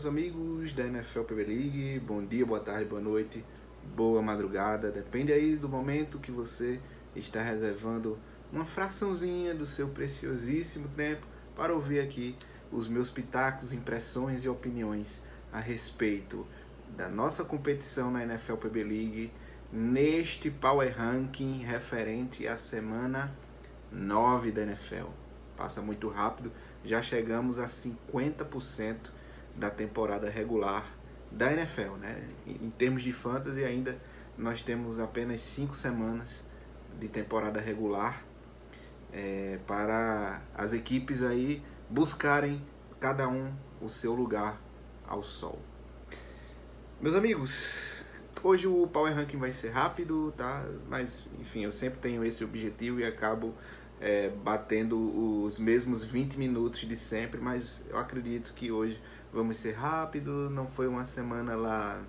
amigos da NFL Premier League, bom dia, boa tarde, boa noite, boa madrugada, depende aí do momento que você está reservando uma fraçãozinha do seu preciosíssimo tempo para ouvir aqui os meus pitacos, impressões e opiniões a respeito da nossa competição na NFL Premier League neste Power Ranking referente à semana 9 da NFL. Passa muito rápido, já chegamos a 50% da temporada regular da NFL, né? Em termos de fantasy ainda nós temos apenas 5 semanas de temporada regular para as equipes aí buscarem cada um o seu lugar ao sol. Meus amigos, hoje o Power Ranking vai ser rápido, tá? Mas enfim, eu sempre tenho esse objetivo e acabo batendo os mesmos 20 minutos de sempre, mas eu acredito que hoje vamos ser rápido. Não foi uma semana lá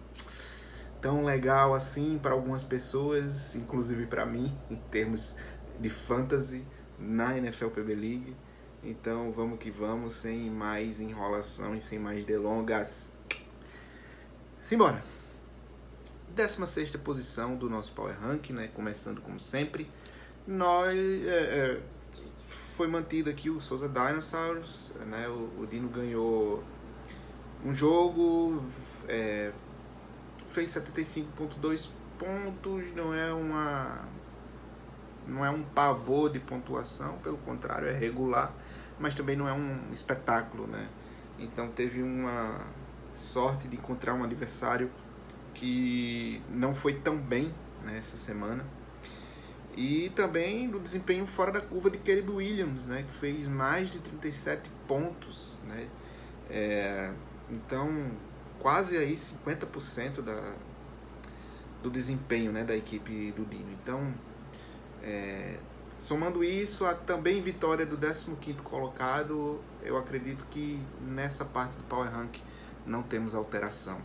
tão legal assim para algumas pessoas, inclusive para mim, em termos de fantasy na NFL Premier League. Então vamos que vamos, sem mais enrolação e sem mais delongas. Simbora! 16ª posição do nosso Power Ranking, né? Começando como sempre, nós foi mantido aqui o Souza Dinosaurs, né? O Dino ganhou um jogo, fez 75,2 pontos, não é um pavor de pontuação, pelo contrário, é regular, mas também não é um espetáculo, né? Então teve uma sorte de encontrar um adversário que não foi tão bem nessa semana. E também do desempenho fora da curva de Caleb Williams, né, que fez mais de 37 pontos, né? Então, quase aí 50% do desempenho, né, da equipe do Dino. Então, somando isso a também vitória do 15º colocado, eu acredito que nessa parte do Power Rank não temos alteração.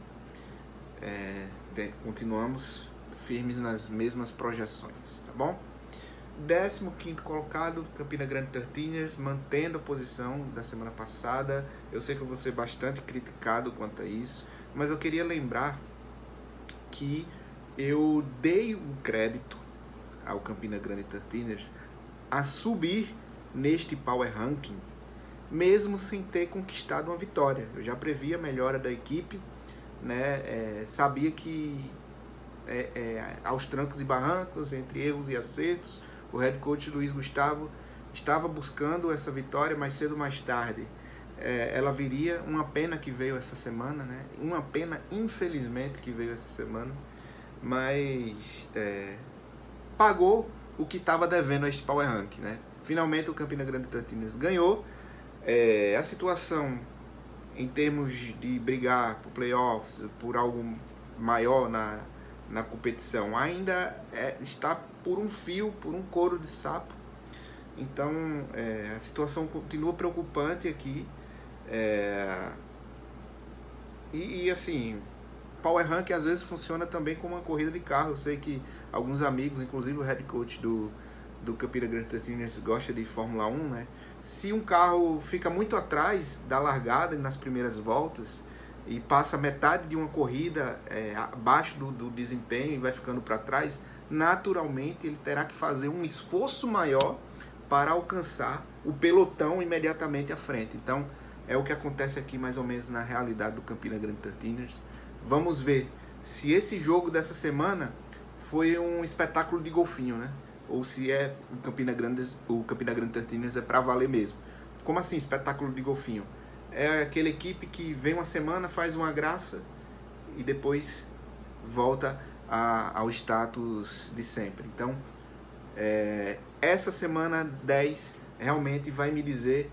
Continuamos firmes nas mesmas projeções, tá bom? 15º colocado, Campina Grande 13ers, mantendo a posição da semana passada. Eu sei que eu vou ser bastante criticado quanto a isso, mas eu queria lembrar que eu dei um crédito ao Campina Grande 13ers a subir neste Power Ranking, mesmo sem ter conquistado uma vitória. Eu já previ a melhora da equipe, né? Sabia que aos trancos e barrancos, entre erros e acertos, o head coach Luiz Gustavo estava buscando essa vitória mais cedo ou mais tarde. Ela viria, uma pena que veio essa semana, né? Uma pena, infelizmente, que veio essa semana, mas pagou o que estava devendo a este Power Rank, né? Finalmente o Campina Grande 13ers ganhou. A situação em termos de brigar por playoffs, por algo maior na competição, ainda está por um fio, por um couro de sapo. Então a situação continua preocupante aqui. E assim, Power Rank às vezes funciona também como uma corrida de carro. Eu sei que alguns amigos, inclusive o head coach do Campina Grande 13ers, gosta de Fórmula 1, né? Se um carro fica muito atrás da largada nas primeiras voltas e passa metade de uma corrida abaixo do desempenho e vai ficando para trás, naturalmente ele terá que fazer um esforço maior para alcançar o pelotão imediatamente à frente. Então é o que acontece aqui mais ou menos na realidade do Campina Grande 13ers. Vamos ver se esse jogo dessa semana foi um espetáculo de golfinho, né? Ou se o Campina Grande 13ers é para valer mesmo. Como assim espetáculo de golfinho? É aquela equipe que vem uma semana, faz uma graça e depois volta ao status de sempre. Então, essa semana 10 realmente vai me dizer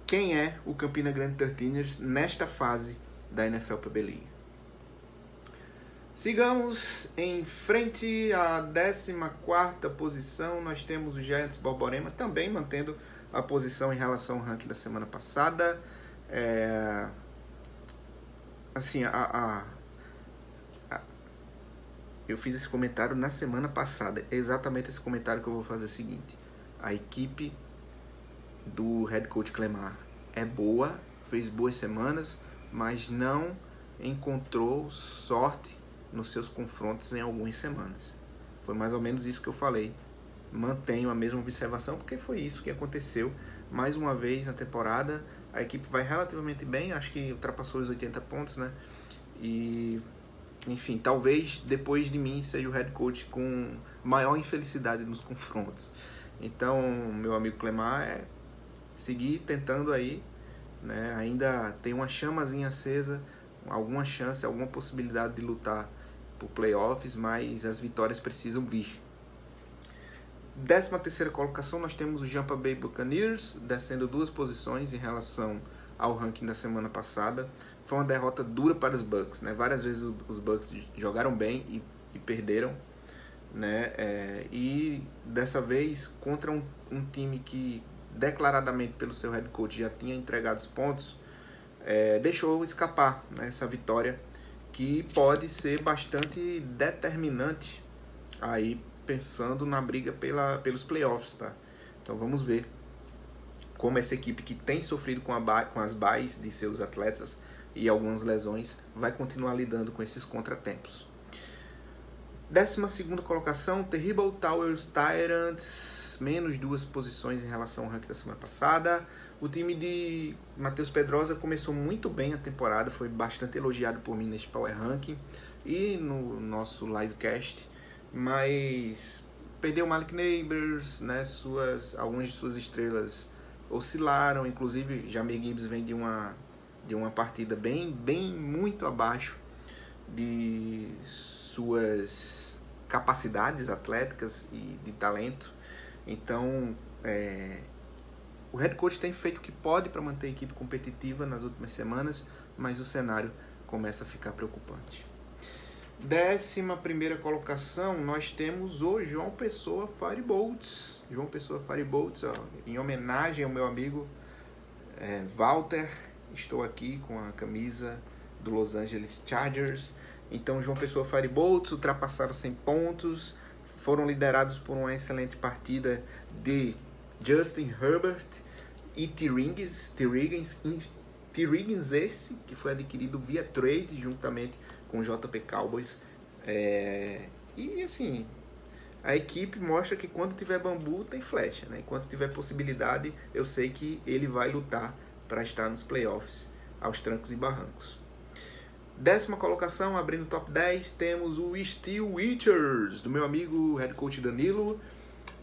quem é o Campina Grande 13ers nesta fase da NFL Premier League. Sigamos em frente à 14ª posição. Nós temos o Giants Borborema também mantendo a posição em relação ao ranking da semana passada. Assim, eu fiz esse comentário na semana passada. É exatamente esse comentário que eu vou fazer o seguinte: a equipe do head coach Clemar é boa, fez boas semanas, mas não encontrou sorte nos seus confrontos em algumas semanas. Foi mais ou menos isso que eu falei. Mantenho a mesma observação, porque foi isso que aconteceu. Mais uma vez na temporada, a equipe vai relativamente bem, acho que ultrapassou os 80 pontos, né? E, enfim, talvez depois de mim seja o head coach com maior infelicidade nos confrontos. Então, meu amigo Clemar, é seguir tentando aí, né? Ainda tem uma chamazinha acesa, alguma chance, alguma possibilidade de lutar por playoffs, mas as vitórias precisam vir. 13ª colocação, nós temos o Tampa Bay Buccaneers, descendo 2 posições em relação ao ranking da semana passada. Foi uma derrota dura para os Bucs, né? Várias vezes os Bucs jogaram bem e perderam, né? E dessa vez, contra um time que declaradamente pelo seu head coach já tinha entregado os pontos, deixou escapar, né, essa vitória que pode ser bastante determinante aí pensando na briga pelos playoffs, tá? Então vamos ver como essa equipe que tem sofrido com as byes de seus atletas e algumas lesões vai continuar lidando com esses contratempos. 12ª colocação, Terrible Towers Tyrants, menos 2 posições em relação ao ranking da semana passada. O time de Matheus Pedrosa começou muito bem a temporada, foi bastante elogiado por mim neste Power Ranking e no nosso livecast, mas perdeu o Malik Neighbors, né? Algumas de suas estrelas oscilaram, inclusive Jahmyr Gibbs vem de uma partida muito abaixo de suas capacidades atléticas e de talento. Então, o head coach tem feito o que pode para manter a equipe competitiva nas últimas semanas, mas o cenário começa a ficar preocupante. 11ª colocação, nós temos o João Pessoa Firebolts. João Pessoa Firebolts, ó, em homenagem ao meu amigo Walter, estou aqui com a camisa do Los Angeles Chargers. Então, João Pessoa Firebolts ultrapassaram 100 pontos, foram liderados por uma excelente partida de Justin Herbert e T. Riggins esse, que foi adquirido via trade juntamente com o JP Cowboys. E assim, a equipe mostra que quando tiver bambu tem flecha, né? Enquanto tiver possibilidade, eu sei que ele vai lutar para estar nos playoffs aos trancos e barrancos. 10ª colocação, abrindo o top 10, temos o Steel Witchers, do meu amigo head coach Danilo.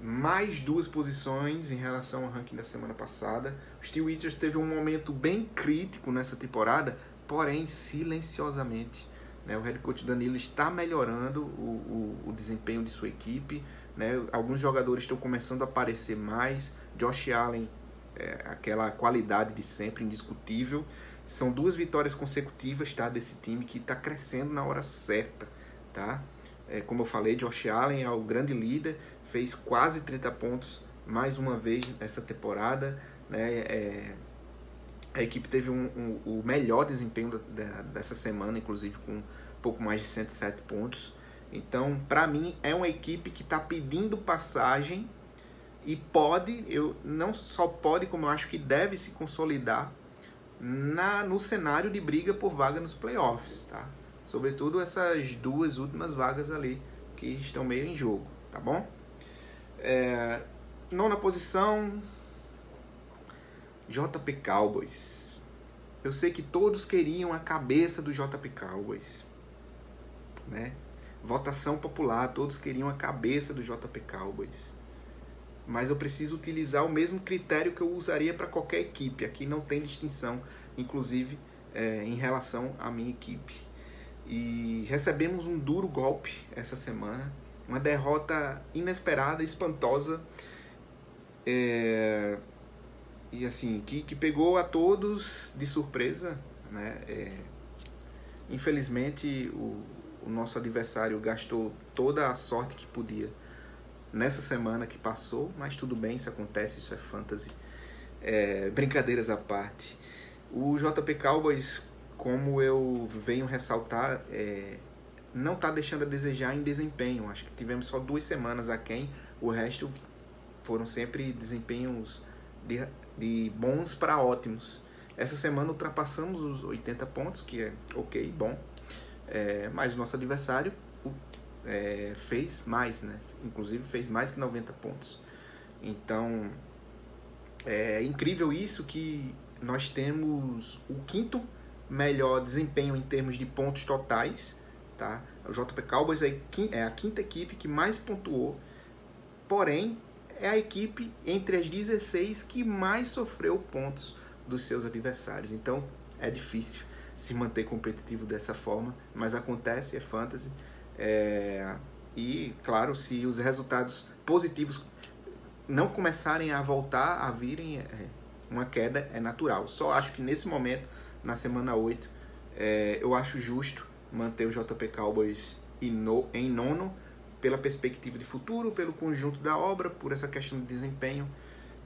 Mais 2 posições em relação ao ranking da semana passada. O Steel Witchers teve um momento bem crítico nessa temporada, porém silenciosamente, né? O head coach Danilo está melhorando o desempenho de sua equipe, né? Alguns jogadores estão começando a aparecer mais. Josh Allen, aquela qualidade de sempre, indiscutível. São 2 vitórias consecutivas, tá, desse time que está crescendo na hora certa, tá? Como eu falei, Josh Allen é o grande líder, fez quase 30 pontos mais uma vez nessa temporada, né? A equipe teve o melhor desempenho dessa semana, inclusive com um pouco mais de 107 pontos. Então, para mim, é uma equipe que está pedindo passagem e não só pode, como eu acho que deve se consolidar no cenário de briga por vaga nos playoffs, tá? Sobretudo essas 2 últimas vagas ali que estão meio em jogo, tá bom? 9ª posição, JP Cowboys. Eu sei que todos queriam a cabeça do JP Cowboys, né? Votação popular, todos queriam a cabeça do JP Cowboys. Mas eu preciso utilizar o mesmo critério que eu usaria para qualquer equipe. Aqui não tem distinção, inclusive em relação à minha equipe. E recebemos um duro golpe essa semana, uma derrota inesperada, espantosa, e assim, que pegou a todos de surpresa, né? Infelizmente o nosso adversário gastou toda a sorte que podia nessa semana que passou, mas tudo bem, isso acontece, isso é fantasy. Brincadeiras à parte. O JP Cowboys, como eu venho ressaltar, não está deixando a desejar em desempenho. Acho que tivemos só 2 semanas aquém, o resto foram sempre desempenhos de bons para ótimos. Essa semana ultrapassamos os 80 pontos, que é ok, bom. Mas o nosso adversário fez mais, né? Inclusive fez mais que 90 pontos. Então, é incrível isso, que nós temos o quinto melhor desempenho em termos de pontos totais, tá? O JP Cowboys é a quinta equipe que mais pontuou, porém é a equipe entre as 16 que mais sofreu pontos dos seus adversários. Então é difícil se manter competitivo dessa forma, mas acontece, é fantasy. E claro, se os resultados positivos não começarem a voltar a virem, uma queda é natural. Só acho que nesse momento, na semana 8, eu acho justo manter o JP Cowboys em nono, pela perspectiva de futuro, pelo conjunto da obra, por essa questão de desempenho.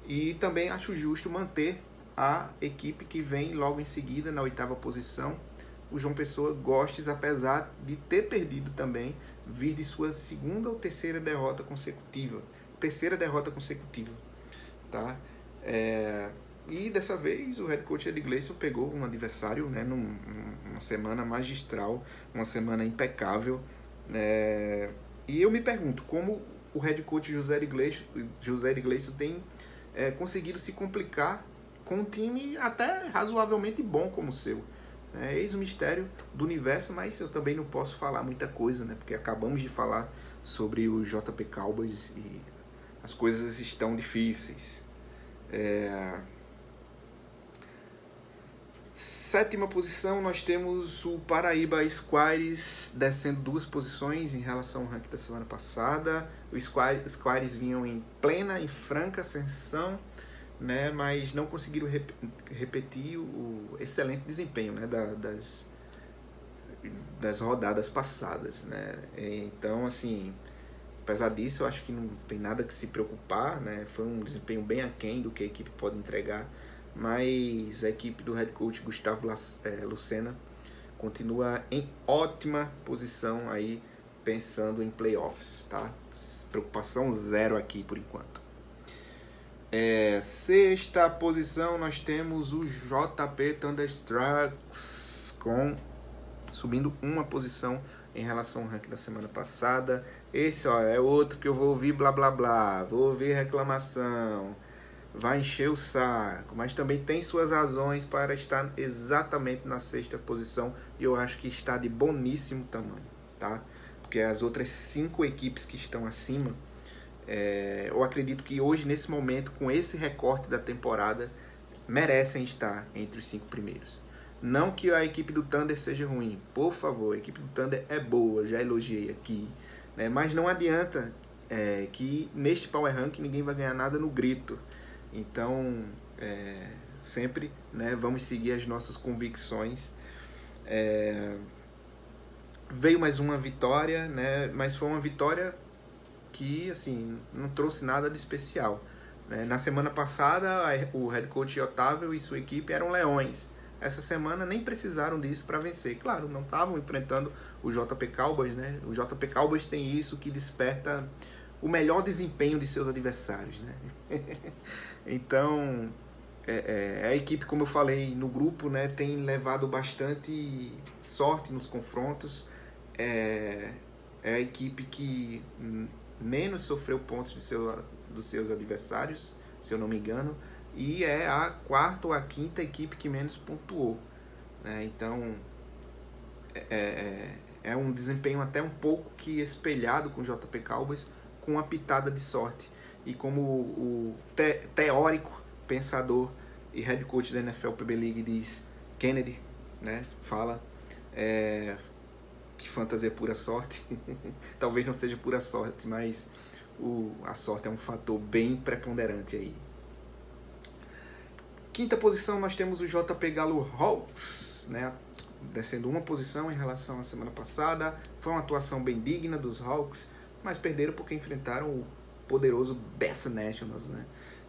E também acho justo manter a equipe que vem logo em seguida, na 8ª posição, o João Pessoa Gostes, apesar de ter perdido também, vir de sua segunda ou terceira derrota consecutiva. Tá? E dessa vez o head coach Ed Gleason pegou um adversário, né, numa semana magistral, uma semana impecável. E eu me pergunto como o head coach José Ed Gleason tem conseguido se complicar com um time até razoavelmente bom como o seu. Eis o mistério do universo, mas eu também não posso falar muita coisa, né, porque acabamos de falar sobre o JP Cowboys e as coisas estão difíceis. 7ª posição, nós temos o Paraíba Squires descendo 2 posições em relação ao ranking da semana passada. Os Squires vinham em plena e franca ascensão, né, mas não conseguiram repetir o excelente desempenho, né, das rodadas passadas, né? Então, assim, apesar disso, eu acho que não tem nada que se preocupar, né? Foi um desempenho bem aquém do que a equipe pode entregar, mas a equipe do head coach Gustavo Lucena continua em ótima posição aí, pensando em playoffs, tá? Preocupação zero aqui por enquanto. 6ª posição, nós temos o JP Thunderstrucks subindo uma posição em relação ao ranking da semana passada. Esse é outro que eu vou ouvir blá blá blá, vou ouvir reclamação, vai encher o saco, mas também tem suas razões para estar exatamente na 6ª posição, e eu acho que está de boníssimo tamanho, tá? Porque as outras 5 equipes que estão acima, eu acredito que hoje, nesse momento, com esse recorte da temporada, merecem estar entre os 5 primeiros. Não que a equipe do Thunder seja ruim, por favor, a equipe do Thunder é boa, já elogiei aqui, né? Mas não adianta que neste Power Ranking ninguém vai ganhar nada no grito. Então, sempre, né, vamos seguir as nossas convicções. Veio mais uma vitória, né, mas foi uma vitória que, assim, não trouxe nada de especial, né? Na semana passada, o head coach Otávio e sua equipe eram leões. Essa semana nem precisaram disso para vencer. Claro, não estavam enfrentando o JP Cowboys, né? O JP Cowboys tem isso que desperta o melhor desempenho de seus adversários, né? Então, a equipe, como eu falei no grupo, né, tem levado bastante sorte nos confrontos. É a equipe que menos sofreu pontos dos seus adversários, se eu não me engano, e é a 4ª ou a 5ª equipe que menos pontuou, né? Então é um desempenho até um pouco que espelhado com o JP Cowboys, com uma pitada de sorte. E como o teórico, pensador e head coach da NFL Premier League diz, Kennedy, né, fala, que fantasia é pura sorte. Talvez não seja pura sorte, mas a sorte é um fator bem preponderante aí. 5ª posição, nós temos o JP Galo Hawks, né, descendo uma posição em relação à semana passada. Foi uma atuação bem digna dos Hawks, mas perderam porque enfrentaram o poderoso Bessa Nationals, né?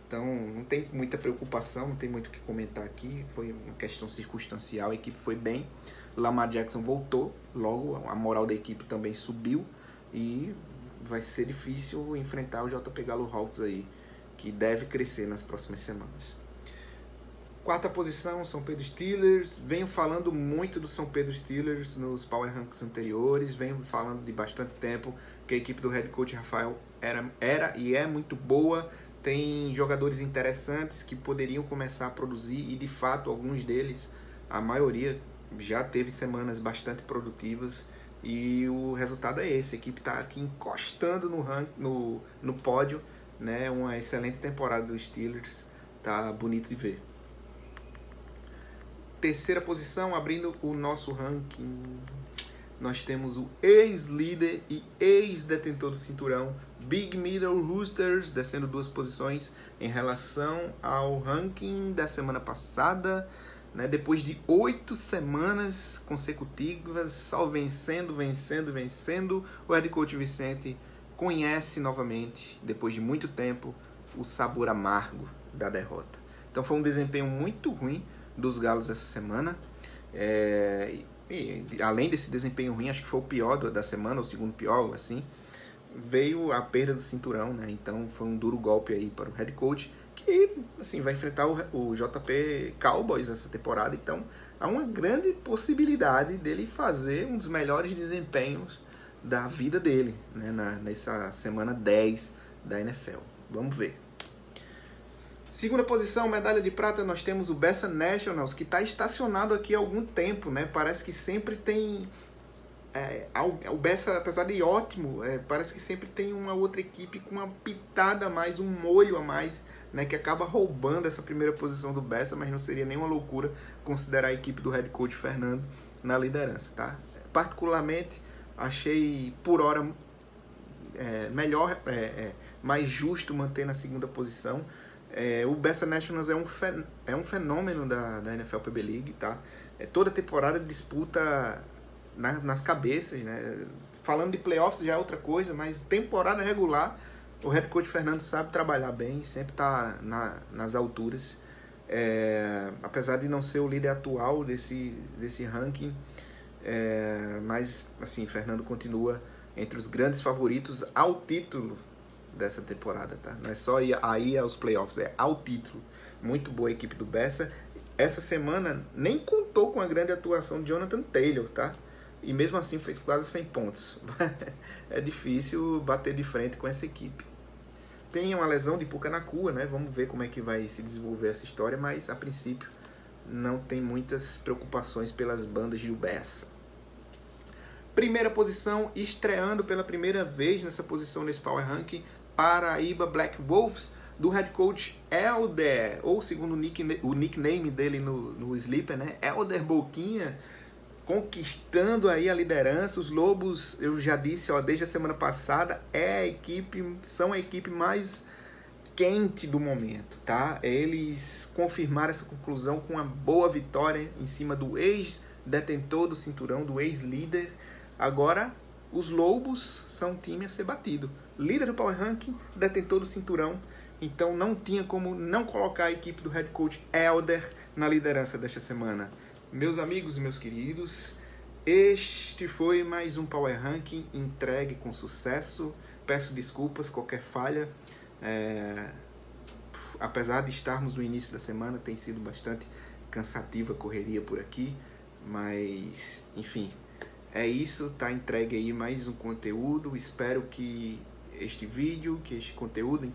Então não tem muita preocupação, não tem muito o que comentar aqui. Foi uma questão circunstancial, a equipe foi bem. Lamar Jackson voltou, logo a moral da equipe também subiu, e vai ser difícil enfrentar o JP Galo Hawks aí, que deve crescer nas próximas semanas. Quarta posição, São Pedro Steelers. Venho falando muito do São Pedro Steelers nos Power Rankings anteriores. Venho falando de bastante tempo que a equipe do head coach Rafael era e é muito boa. Tem jogadores interessantes que poderiam começar a produzir e, de fato, alguns deles, a maioria, já teve semanas bastante produtivas. E o resultado é esse. A equipe está aqui encostando no pódio, né? Uma excelente temporada dos Steelers. Tá bonito de ver. Terceira posição, abrindo o nosso ranking, nós temos o ex-líder e ex-detentor do cinturão, Big Middle Roosters, descendo 2 posições em relação ao ranking da semana passada, né? Depois de 8 semanas consecutivas, só vencendo, o head coach Vicente conhece novamente, depois de muito tempo, o sabor amargo da derrota. Então foi um desempenho muito ruim dos Galos essa semana. E além desse desempenho ruim, acho que foi o pior da semana, o segundo pior, assim, veio a perda do cinturão, né? Então foi um duro golpe aí para o head coach, que assim, vai enfrentar o JP Cowboys essa temporada. Então há uma grande possibilidade dele fazer um dos melhores desempenhos da vida dele, né? Nessa semana 10 da NFL. Vamos ver. Segunda posição, medalha de prata, nós temos o Bessa Nationals, que está estacionado aqui há algum tempo, né? Parece que sempre tem... o Bessa, apesar de ótimo, parece que sempre tem uma outra equipe com uma pitada a mais, um molho a mais, né? Que acaba roubando essa primeira posição do Bessa, mas não seria nenhuma loucura considerar a equipe do head coach Fernando na liderança, tá? Particularmente, achei por hora melhor, mais justo manter na segunda posição. O Bessa Nationals é um fenômeno da NFL PB League, tá? Toda temporada disputa nas cabeças, né? Falando de playoffs já é outra coisa, mas temporada regular, o head coach Fernando sabe trabalhar bem, sempre tá nas alturas. Apesar de não ser o líder atual desse ranking, mas assim, Fernando continua entre os grandes favoritos ao título dessa temporada, tá? Não é só ir aos playoffs, é ao título. Muito boa a equipe do Bessa. Essa semana nem contou com a grande atuação de Jonathan Taylor, tá? E mesmo assim fez quase 100 pontos. É difícil bater de frente com essa equipe. Tem uma lesão de Puka Nacua, né? Vamos ver como é que vai se desenvolver essa história, mas a princípio não tem muitas preocupações pelas bandas do Bessa. Primeira posição, estreando pela primeira vez nessa posição nesse Power Ranking, Paraíba Black Wolves, do head coach Elder, ou segundo o nickname dele no Sleeper, né? Elder Boquinha, conquistando aí a liderança. Os Lobos, eu já disse, desde a semana passada, são a equipe mais quente do momento, tá? Eles confirmaram essa conclusão com uma boa vitória em cima do ex-detentor do cinturão, do ex-líder. Agora, os Lobos são um time a ser batido. Líder do Power Ranking, detentor do cinturão. Então não tinha como não colocar a equipe do head coach Elder na liderança desta semana. Meus amigos e meus queridos, este foi mais um Power Ranking entregue com sucesso. Peço desculpas qualquer falha. Apesar de estarmos no início da semana, tem sido bastante cansativa a correria por aqui. Mas, enfim, é isso. Tá entregue aí mais um conteúdo. Espero que este vídeo, que este conteúdo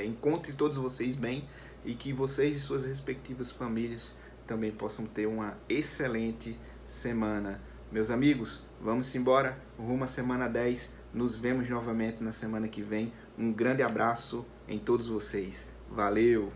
encontre todos vocês bem e que vocês e suas respectivas famílias também possam ter uma excelente semana. Meus amigos, vamos embora rumo à semana 10. Nos vemos novamente na semana que vem. Um grande abraço em todos vocês. Valeu!